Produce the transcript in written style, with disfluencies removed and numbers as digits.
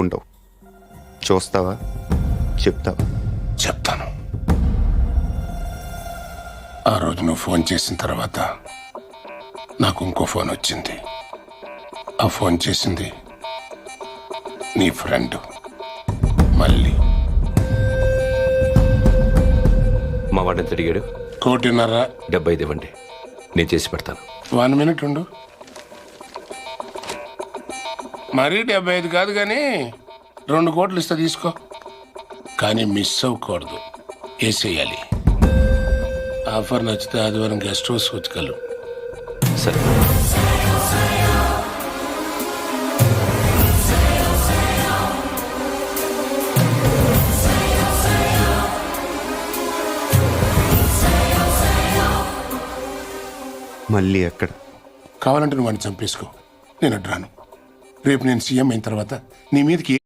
ఉండవు. చూస్తావా? చెప్తావా? చెప్తాను. ఆ రోజు నువ్వు ఫోన్ చేసిన తర్వాత నాకు ఇంకో ఫోన్ వచ్చింది. ఆ ఫోన్ చేసింది నీ ఫ్రెండ్ మళ్ళీ. మా వాడిని ఎంత అడిగాడు? 1.5 75 ఇవ్వండి, నేను చేసి పెడతాను. 1 మినిట్ ఉండు. మరీ 75 కాదు కానీ 2 కోట్లు ఇస్తా, తీసుకో. కానీ మిస్ అవ్వకూడదు, వేసేయాలి. ఆఫర్ నచ్చితే ఆదివారం గెస్ట్ హౌస్ వచ్చగలరు. సరే. మళ్ళీ ఎక్కడ? కావాలంటే నువ్వు వాడిని చంపేసుకో, నేను అడ్రాను. రేపు నేను సీఎం అయిన తర్వాత నీ మీదకి